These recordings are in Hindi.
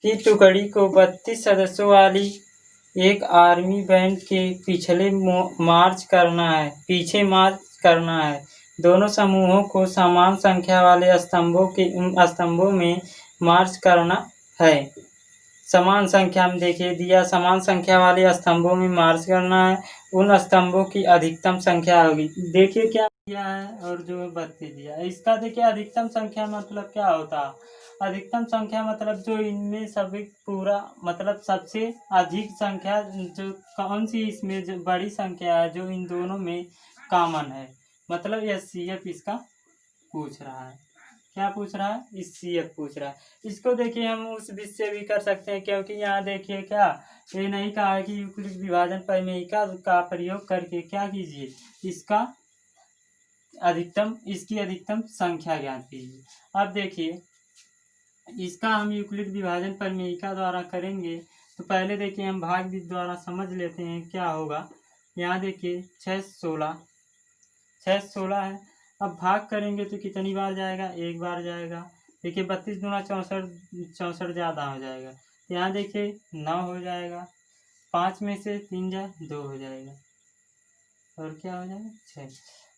की टुकड़ी को 32 सदस्यों वाली एक आर्मी बैंड के पीछे मार्च करना है। दोनों समूहों को समान संख्या वाले स्तंभों में मार्च करना है। समान संख्या में देखिए दिया, समान संख्या वाले स्तंभों में मार्च करना है। उन स्तंभों की अधिकतम संख्या होगी। देखिए क्या दिया है और जो 32 दिया है। इसका देखिए अधिकतम संख्या मतलब क्या होता है? अधिकतम संख्या मतलब जो इनमें सभी पूरा मतलब सबसे अधिक संख्या जो कौन सी इसमें जो बड़ी संख्या है जो इन दोनों में कॉमन है, मतलब एचसीएफ इसका पूछ रहा है। क्या पूछ रहा है? एचसीएफ पूछ रहा है। इसको देखिए हम उस विधि से भी कर सकते हैं, क्योंकि यहाँ देखिए क्या ये नहीं कहा है कि यूक्लिड विभाजन प्रमेयिका का प्रयोग करके क्या कीजिए, इसकी अधिकतम संख्या ज्ञात कीजिए। अब देखिए इसका हम यूक्लिड विभाजन प्रमेयिका द्वारा करेंगे तो पहले देखिए हम भाग विधि द्वारा समझ लेते हैं क्या होगा। यहाँ देखिए 6 16 है। अब भाग करेंगे तो कितनी बार जाएगा? एक बार जाएगा। देखिए 32 दूना 64, 64 ज़्यादा हो जाएगा। यहाँ देखिए 9 हो जाएगा। 5 में से 3 जाए 2 हो जाएगा और क्या हो जाएगा? 6।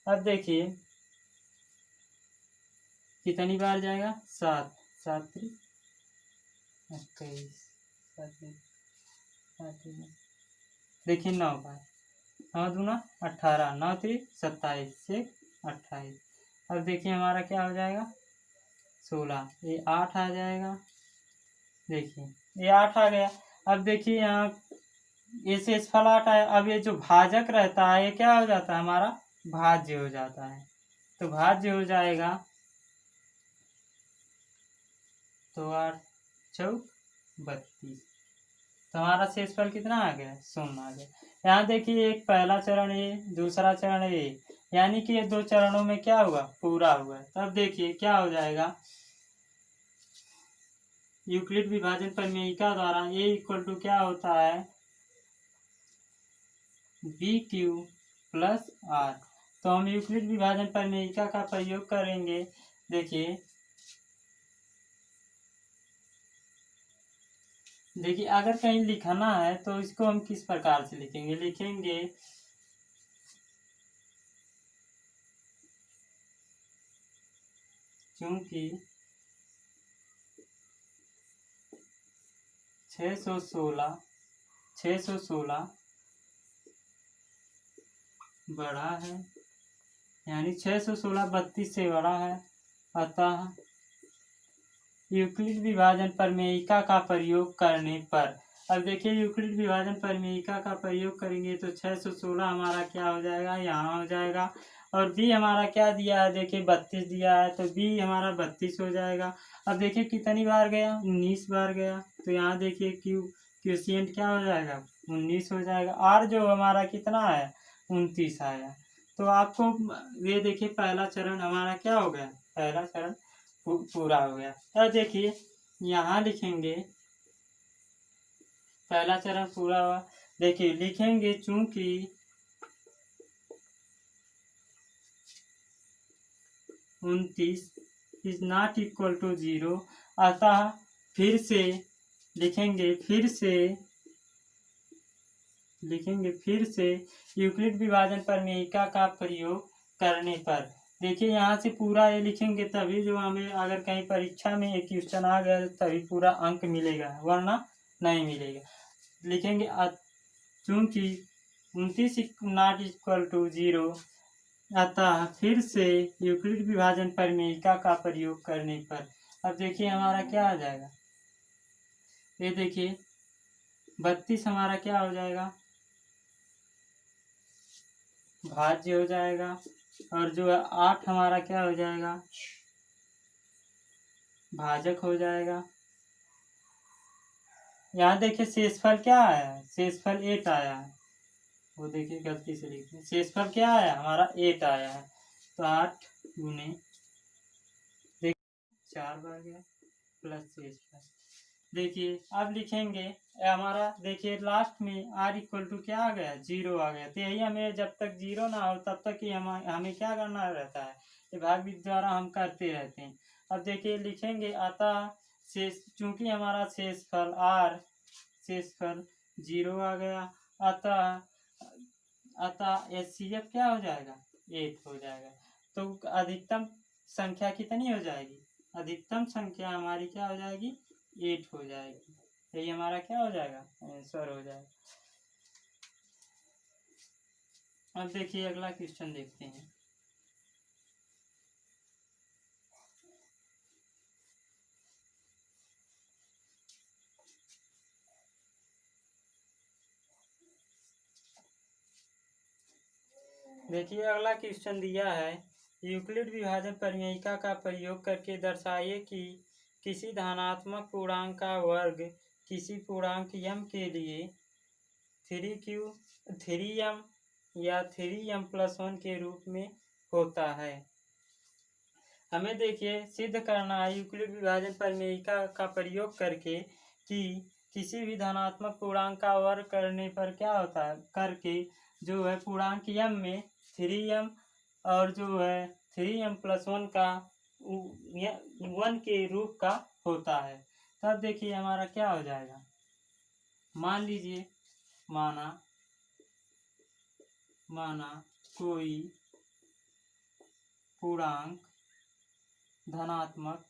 अब देखिए कितनी बार जाएगा? 7 7 3 21 देखिए 9 बार। 9 दूना 18, 9 3 27 से 28। अब देखिए हमारा क्या हो जाएगा? 16। ये 8 आ जाएगा। देखिए ये 8 आ गया। अब देखिए यहाँ ये शेषफल 8 आया। अब ये जो भाजक रहता है ये क्या हो जाता है? हमारा भाज्य हो जाता है। तो भाज्य हो जाएगा तो 8 चौक 32। तो हमारा शेषफल कितना आ गया? 0 आ गया। यहाँ देखिए एक पहला चरण ये, दूसरा चरण ये, यानी कि ये 2 चरणों में क्या हुआ? पूरा हुआ। तब देखिए क्या हो जाएगा, यूक्लिड विभाजन प्रमेयिका द्वारा ए इक्वल टू क्या होता है? B q plus r. तो हम यूक्लिड विभाजन प्रमेयिका का प्रयोग करेंगे। देखिए अगर कहीं लिखना है तो इसको हम किस प्रकार से लिखेंगे? क्योंकि 616 बड़ा है, यानी 616 32 से बड़ा है। अतः यूक्लिड विभाजन प्रमेयिका का प्रयोग करने पर, अब देखिए यूक्लिड विभाजन प्रमेयिका का प्रयोग करेंगे तो 616 हमारा क्या हो जाएगा? यहाँ हो जाएगा। और बी हमारा क्या दिया है? देखिए 32 दिया है तो बी हमारा 32 हो जाएगा। अब देखिए कितनी बार गया? 19 बार गया। तो यहाँ देखिए क्यूशिएंट क्या हो जाएगा? 19 हो जाएगा। आर जो हमारा कितना है? 29 आया। तो आपको ये देखिए पहला चरण हमारा क्या हो गया? पहला चरण पूरा हो गया। अब देखिए यहाँ लिखेंगे पहला चरण पूरा हुआ। देखिए लिखेंगे चूंकि 29 इज नॉट इक्वल टू 0, अतः फिर से लिखेंगे यूक्लिड विभाजन प्रमेयिका का प्रयोग करने पर। देखिए यहाँ से पूरा ये लिखेंगे तभी जो हमें अगर कहीं परीक्षा में एक क्वेश्चन आ गया तभी पूरा अंक मिलेगा, वरना नहीं मिलेगा। लिखेंगे चूंकि 29 नॉट इक्वल टू 0, अतः फिर से यूक्लिड विभाजन प्रमेयिका का प्रयोग करने पर। अब देखिए हमारा क्या आ जाएगा? ये देखिए 32 हमारा क्या हो जाएगा? भाज्य हो जाएगा। और जो 8 हमारा क्या हो जाएगा? भाजक हो जाएगा। यहाँ देखिए शेषफल क्या आया है? शेषफल 8 आया है। वो देखिए गलती से लिखे, शेषफल क्या आया? हमारा 8 आया है। तो 8 गुने देखिए 4 बार गया प्लस शेषफल। देखिए अब लिखेंगे हमारा, देखिए लास्ट में आर इक्वल टू क्या आ गया? 0 आ गया। तो यही हमें जब तक 0 ना हो तब तक ही हमें क्या करना रहता है? ये भाग विधि द्वारा हम करते रहते हैं। अब देखिए लिखेंगे अतः शेष, चूंकि हमारा शेषफल शेषफल 0 आ गया, अतः HCF क्या हो जाएगा, 8 हो जाएगा। तो अधिकतम संख्या कितनी हो जाएगी, अधिकतम संख्या हमारी क्या हो जाएगी, 8 हो जाएगी। यही हमारा क्या हो जाएगा, आंसर हो जाएगा। अब देखिए अगला क्वेश्चन देखते हैं। देखिए अगला क्वेश्चन दिया है, यूक्लिड विभाजन परिमेयिका का प्रयोग करके दर्शाइए कि किसी धनात्मक पूर्णांक का वर्ग किसी पूर्णांक m के लिए 3m या 3m+1 के रूप में होता है। हमें देखिए सिद्ध करना है यूक्लिड विभाजन परिमेयिका का प्रयोग करके कि किसी भी धनात्मक पूर्णांक का वर्ग करने पर क्या होता है, करके जो है पूर्णांक m में 3m और जो है 3m+1 का 1 के रूप का होता है। तब देखिए हमारा क्या हो जाएगा, मान लीजिए माना कोई पूर्णांक धनात्मक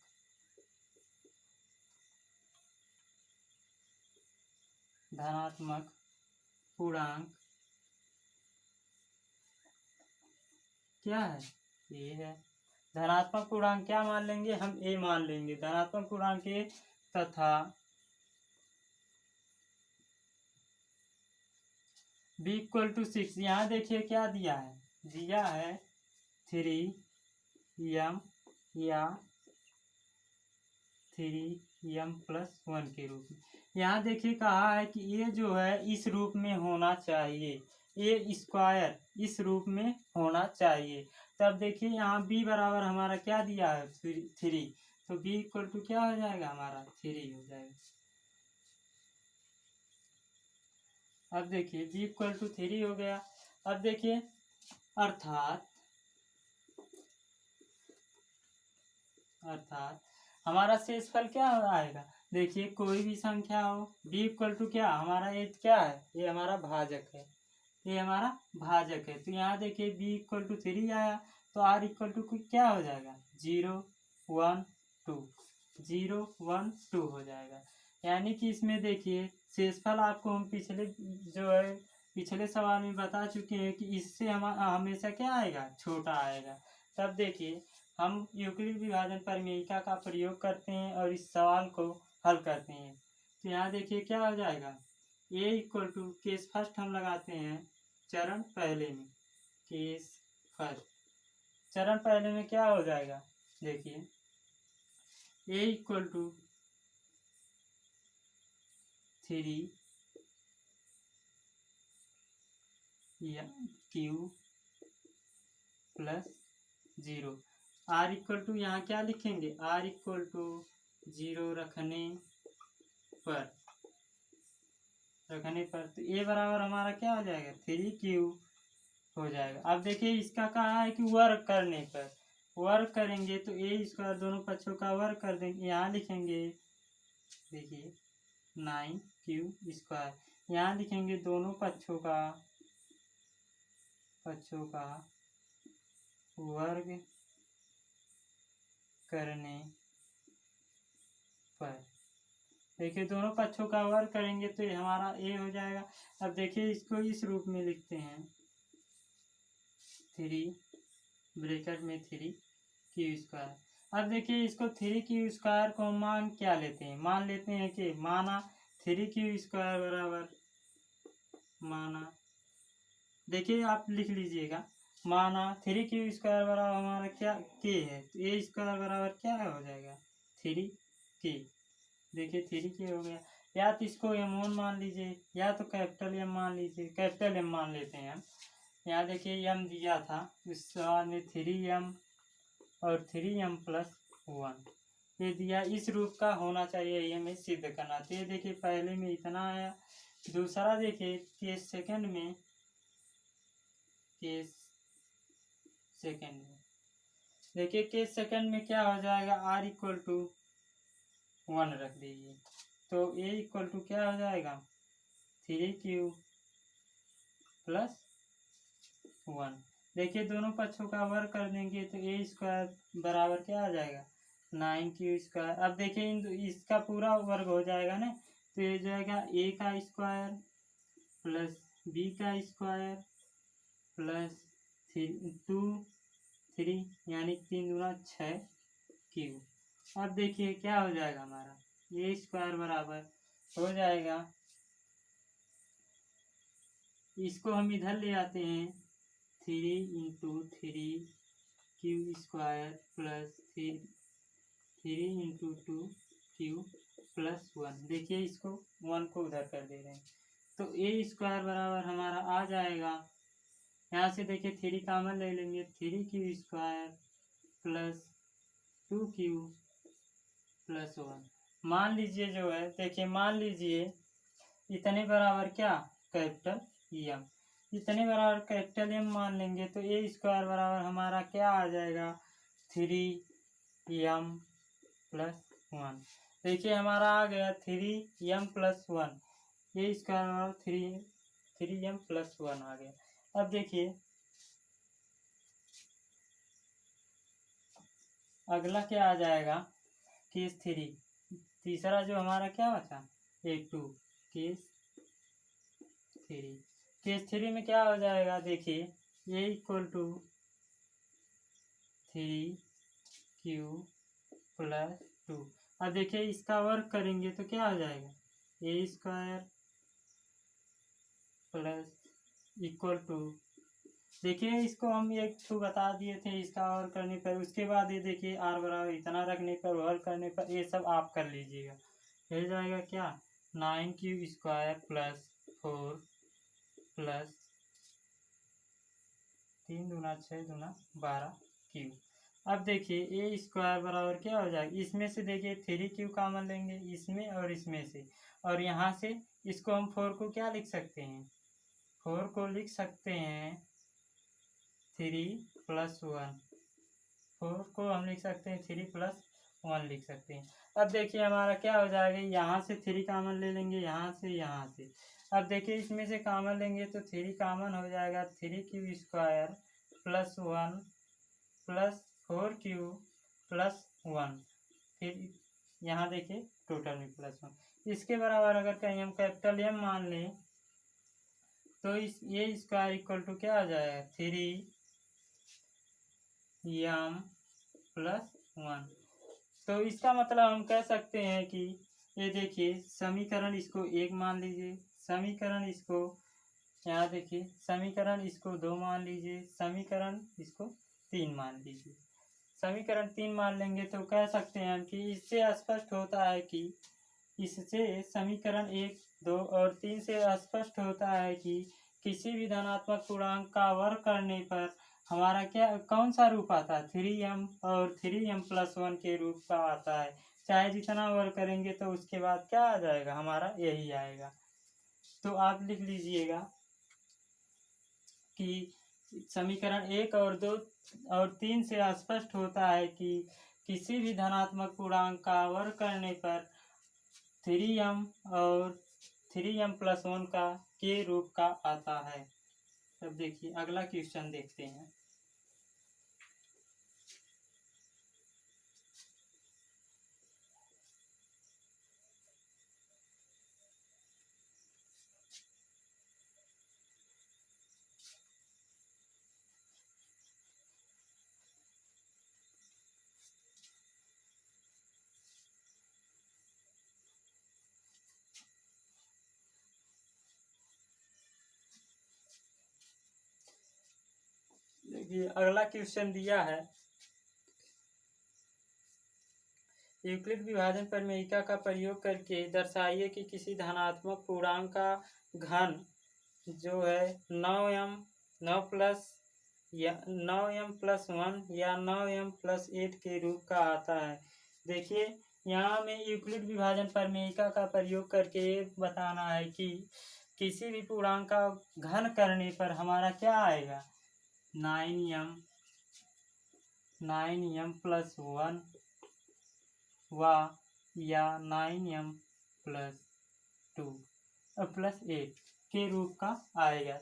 पूर्णांक क्या है, ये है धनात्मक पूर्णांक। क्या मान लेंगे हम, ए मान लेंगे धनात्मक पूर्णांक ए, तथा b = 6। यहाँ देखिए क्या दिया है, 3m या 3m+1 के रूप में। यहाँ देखिए कहा है कि ये जो है इस रूप में होना चाहिए, a² इस रूप में होना चाहिए। तब देखिए यहाँ b बराबर हमारा क्या दिया है, 3, तो b = क्या हो जाएगा हमारा, 3 हो जाएगा। अब देखिए b = 3 हो गया। अब देखिए अर्थात हमारा शेषफल क्या आएगा, देखिए कोई भी संख्या हो, b = क्या हमारा, ये क्या है, ये हमारा भाजक है, ये हमारा भाजक है। तो यहाँ देखिए b = 3 आया, तो r = क्या हो जाएगा, 0 1 2, 0 1 2 हो जाएगा। यानी कि इसमें देखिए शेषफल आपको हम पिछले सवाल में बता चुके हैं कि इससे हम हमेशा क्या आएगा, छोटा आएगा। तब देखिए हम यूक्लिड विभाजन परिमेयिका का प्रयोग करते हैं और इस सवाल को हल करते हैं। तो यहाँ देखिए क्या हो जाएगा, a = केस फर्स्ट हम लगाते हैं चरण पहले में, केस फर्स्ट चरण पहले में क्या हो जाएगा, देखिए a = 3 q + 0, r = यहाँ क्या लिखेंगे, r = 0 रखने पर तो a बराबर हमारा क्या हो जाएगा, 3q हो जाएगा। अब देखिए इसका कहा है कि वर्ग करने पर, वर्ग करेंगे तो a² दोनों पक्षों का वर्ग कर देंगे, यहाँ लिखेंगे देखिए 9q², यहाँ लिखेंगे दोनों पक्षों का वर्ग करने पर, देखिए दोनों पक्षों का वर्ग करेंगे तो ये हमारा a हो जाएगा। अब देखिए इसको इस रूप में लिखते हैं, 3 ब्रैकेट में 3q²। अब देखिए इसको 3q² को मान क्या लेते हैं, मान लेते हैं कि माना 3q² बराबर, माना देखिए आप लिख लीजिएगा, माना 3q² बराबर हमारा क्या k है, तो a² बराबर क्या हो जाएगा, 3k। देखिए 3k हो गया, या तो इसको m1 मान लीजिए या तो कैपिटल M मान लीजिए, कैपिटल M मान लेते हैं हम। यहाँ देखिए m दिया था इस सवाल में 3m और 3m+1 ये दिया, इस रूप का होना चाहिए, ये हमें सिद्ध करना चाहिए। देखिए पहले में इतना आया। दूसरा देखिए केस सेकंड में देखिए केस सेकंड में क्या हो जाएगा, r = 1 रख दीजिए। तो ए इक्वल टू क्या हो जाएगा 3 प्लस 1। देखिए दोनों पक्षों का वर्ग कर देंगे तो ए स्क्वायर बराबर क्या आ जाएगा 9 अब देखिए इसका पूरा वर्ग हो जाएगा ना, तो ये जाएगा ए का स्क्वायर प्लस बी का स्क्वायर प्लस 3 यानी 3×6 अब देखिए क्या हो जाएगा हमारा ए स्क्वायर बराबर हो जाएगा, इसको हम इधर ले आते हैं 3×3 क्यू स्क्वायर प्लस 3×2 क्यू+1। देखिए इसको 1 को उधर कर दे रहे हैं तो ए स्क्वायर बराबर हमारा आ जाएगा, यहाँ से देखिए 3 कॉमन ले लेंगे 3 क्यू स्क्वायर प्लस 2 क्यू+1। मान लीजिए जो है देखिए मान लीजिए इतने बराबर क्या कैपिटल एम, इतने बराबर कैपिटल एम मान लेंगे तो ए स्क्वायर बराबर हमारा क्या आ जाएगा 3m+1। देखिए हमारा आ गया 3m+1, ए स्क्वायर बराबर 3m+1 आ गया। अब देखिए अगला क्या आ जाएगा केस 3, तीसरा जो हमारा क्या बचा A2 केस 3 में क्या हो जाएगा देखिए ए इक्वल टू 3q+2। अब देखिए इसका वर्क करेंगे तो क्या हो जाएगा ए स्क्वायर प्लस इक्वल टू, देखिए इसको हम एक टू बता दिए थे इसका और करने पर, उसके बाद ये देखिए आर बराबर इतना रखने पर और करने पर ये सब आप कर लीजिएगा, हो जाएगा क्या 9q² प्लस 4 प्लस 3×6×12 अब देखिए ए स्क्वायर बराबर क्या हो जाएगा, इसमें से देखिए 3q कॉमन लेंगे इसमें और इसमें से, और यहाँ से इसको हम 4 को क्या लिख सकते हैं 4 को लिख सकते हैं 3+1, 4 को हम लिख सकते हैं 3+1 लिख सकते हैं। अब देखिए हमारा क्या हो जाएगा, यहाँ से 3 कॉमन ले लेंगे यहाँ से। अब देखिए इसमें से कॉमन लेंगे तो 3 कॉमन हो जाएगा 3q² प्लस 1 प्लस 4q+1, फिर यहाँ देखिए टोटल में +1। इसके बराबर अगर कहीं हम कैपिटल एम मान लें तो इस ए स्क्वायर इक्वल टू क्या हो जाएगा 3m+1। तो इसका मतलब हम कह सकते हैं कि ये देखिए समीकरण इसको 1 मान लीजिए, समीकरण इसको यहाँ देखिए समीकरण इसको 2 मान लीजिए, समीकरण इसको 3 मान लीजिए। समीकरण 3 मान लेंगे तो कह सकते हैं हम कि इससे स्पष्ट होता है कि इससे समीकरण 1, 2 और 3 से स्पष्ट होता है कि किसी भी धनात्मक पूर्णांक का वर्ग करने पर हमारा क्या कौन सा रूप आता है 3m और 3m+1 के रूप का आता है, चाहे जितना वर्ग करेंगे तो उसके बाद क्या आ जाएगा हमारा यही आएगा। तो आप लिख लीजिएगा कि समीकरण 1 और 2 और 3 से स्पष्ट होता है कि किसी भी धनात्मक पूर्णांक का वर्ग करने पर 3m और 3m+1 का के रूप का आता है। अब देखिए अगला क्वेश्चन देखते हैं। देखिए अगला क्वेश्चन दिया है यूक्लिड विभाजन प्रमेयिका का प्रयोग करके दर्शाइए कि किसी धनात्मक पूर्णांक का घन जो है 9m+1 या 9m+8 के रूप का आता है। देखिए यहाँ में यूक्लिड विभाजन प्रमेयिका का प्रयोग करके बताना है कि किसी भी पूर्णांक का घन करने पर हमारा क्या आएगा 9m+1 व या 9m प्लस 2 और प्लस 8 के रूप का आएगा।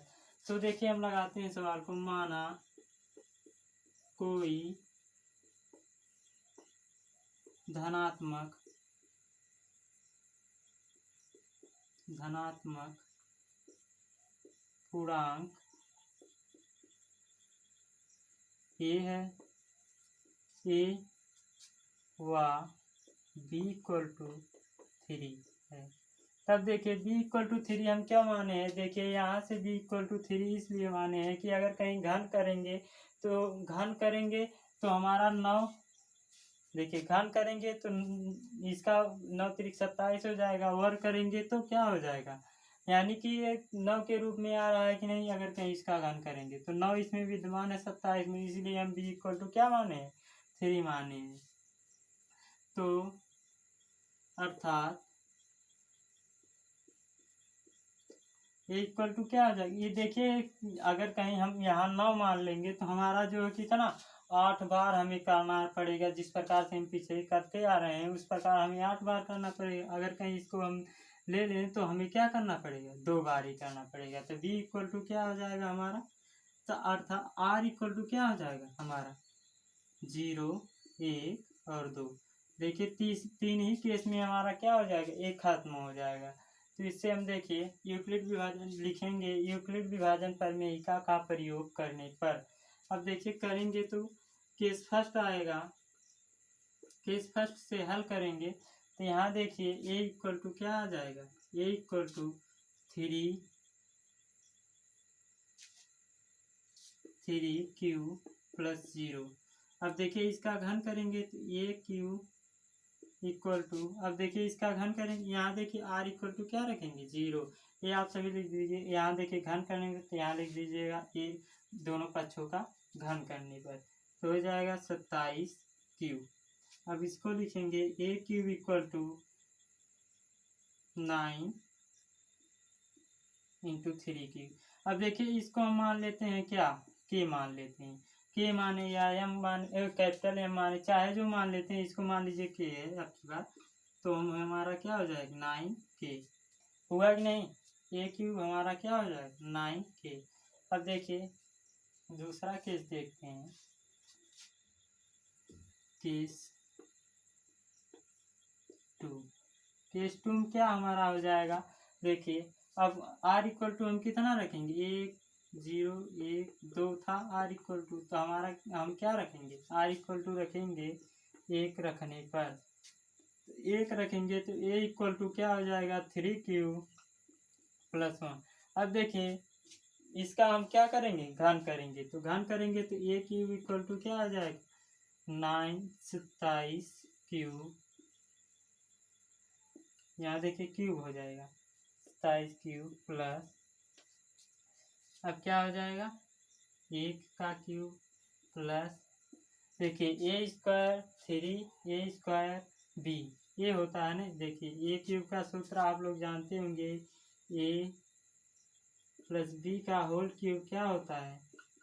तो देखिए हम लगाते हैं सवाल को, माना कोई धनात्मक पूर्णांक a है, a व b इक्वल टू 3 है। तब देखिए b इक्वल टू 3 हम क्या माने हैं, देखिए यहाँ से b इक्वल टू 3 इसलिए माने हैं कि अगर कहीं घन करेंगे तो हमारा 9, देखिए घन करेंगे तो इसका 9 त्रिक 27 हो जाएगा, वर्ग करेंगे तो क्या हो जाएगा, यानी कि ये 9 के रूप में आ रहा है कि नहीं। अगर कहीं इसका घन करेंगे तो 9 इसमें विद्यमान है 27 में, इसलिए हम b इक्वल टू क्या माने हैं, 3 माने हैं। तो अर्थात ये इक्वल टू क्या हो जाएगा, ये देखिए अगर कहीं हम यहाँ 9 मान लेंगे तो हमारा जो है कितना 8 बार हमें करना पड़ेगा। जिस प्रकार से हम पीछे करते आ रहे हैं उस प्रकार हमें 8 बार करना पड़ेगा। अगर कहीं इसको हम ले लें तो हमें क्या करना पड़ेगा, 2 बार ही करना पड़ेगा। तो b इक्वल टू क्या हो जाएगा हमारा, तो अर्थात r इक्वल टू क्या हो जाएगा हमारा 0, 1 और 2। देखिए 3 ही केस में हमारा क्या हो जाएगा, 1 खत्म हो जाएगा। तो इससे हम देखिए यूक्लिड विभाजन लिखेंगे, यूक्लिड विभाजन प्रमेयिका का प्रयोग करने पर। अब देखिए करेंगे तो केस फर्स्ट आएगा, केस फर्स्ट से हल करेंगे तो यहाँ देखिए a इक्वल टू क्या आ जाएगा, a equal to 3q plus 0। अब देखिए इसका घन करेंगे तो aq इक्वल टू, अब देखिए इसका घन करेंगे, यहाँ देखिए r इक्वल टू क्या रखेंगे 0। ये आप सभी लिख दीजिए, यहाँ देखिए घन करेंगे तो यहाँ लिख दीजिएगा ये दोनों पक्षों का घन करने पर तो हो जाएगा 27q। अब इसको लिखेंगे a cube equal to 9 into 3q। अब देखिए इसको हम मान लेते हैं क्या, k मान लेते हैं, k माने या m माने, कैपिटल M माने, चाहे जो मान लेते हैं, इसको मान लीजिए k है आपकी बात। तो हमारा क्या हो जाएगा 9k हुआ कि नहीं, a क्यूब हमारा क्या हो जाएगा 9k। अब देखिए दूसरा केस देखते हैं, केस 2। केस 2 में क्या हमारा हो जाएगा, देखिए अब r इक्वल टू हम कितना रखेंगे, 1 0 1 2 था r इक्वल टू, तो हमारा हम क्या रखेंगे, r इक्वल टू रखेंगे 1 रखने पर, तो 1 रखेंगे तो a इक्वल टू क्या हो जाएगा 3q प्लस 1। अब देखिए इसका हम क्या करेंगे, घन करेंगे, तो घन करेंगे तो a क्यूब इक्वल टू क्या आ जाएगा 9 27 क्यूब, यहाँ देखिए क्यूब हो जाएगा 27 क्यूब प्लस, अब क्या हो जाएगा 1 का क्यूब प्लस, देखिए a square 3 a square b, ये होता है ना। देखिए a क्यूब का सूत्र आप लोग जानते होंगे, a प्लस b का होल क्यूब क्या होता है,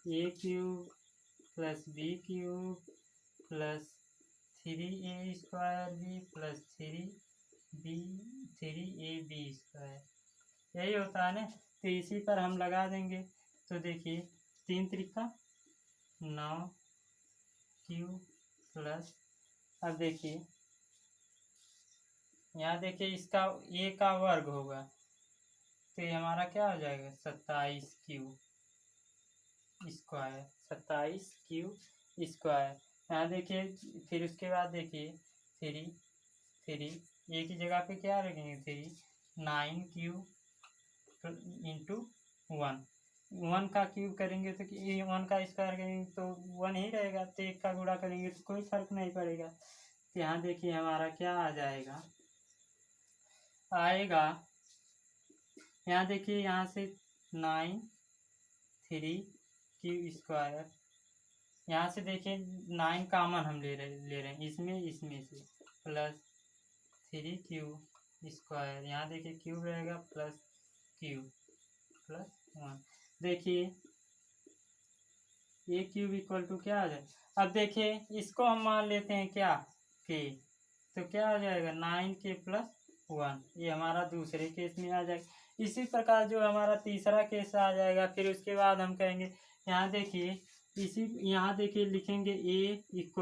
a cube plus b cube plus 3a square b plus 3ab square, यही होता है ना। तो इसी पर हम लगा देंगे, तो देखिए 3 त्रिका 9q प्लस, अब देखिए यहाँ देखिए इसका a का वर्ग होगा तो ये हमारा क्या हो जाएगा 27q स्क्वायर, 27q स्क्वायर। यहाँ देखिए फिर उसके बाद देखिए 3 a की जगह पे क्या रखेंगे 9q इंटू 1 का क्यूब करेंगे तो 1 का स्क्वायर करेंगे तो 1 ही रहेगा, तो 1 का गुणा करेंगे तो कोई फर्क नहीं पड़ेगा। तो यहाँ देखिए हमारा क्या आ जाएगा, आएगा यहाँ देखिए यहाँ से 9 3q स्क्वायर, यहाँ से देखिए 9 कामन हम ले रहे हैं इसमें से प्लस 3q स्क्वायर, यहाँ देखिए क्यूब रहेगा प्लस क्यूब प्लस 1। देखिए a क्यूब इक्वल टू क्या आ जाए, अब देखिए इसको हम मान लेते हैं क्या k, तो क्या आ जाएगा 9k+1, ये हमारा दूसरे केस में आ जाएगा। इसी प्रकार जो हमारा तीसरा केस आ जाएगा, फिर उसके बाद हम कहेंगे यहाँ देखिए यहाँ देखिए लिखेंगे a =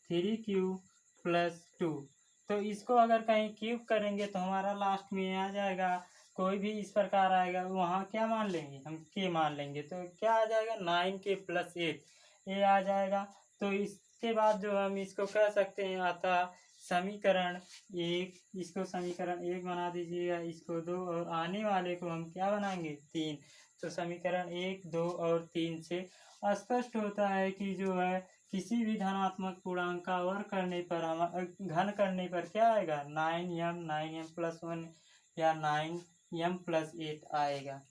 3q+2। तो इसको अगर कहीं क्यूब करेंगे तो हमारा लास्ट में आ जाएगा, कोई भी इस प्रकार आएगा, वहाँ क्या मान लेंगे हम, k मान लेंगे, तो क्या आ जाएगा 9k+8 ये आ जाएगा। तो इसके बाद जो हम इसको कह सकते हैं अतः समीकरण 1, इसको समीकरण 1 बना दीजिएगा, इसको 2 और आने वाले को हम क्या बनाएंगे 3। तो समीकरण 1, 2 और 3 से स्पष्ट होता है कि जो है किसी भी धनात्मक पूर्णांक का वर्ग करने पर घन करने पर क्या आएगा 9m+1 या 9m+8 आएगा।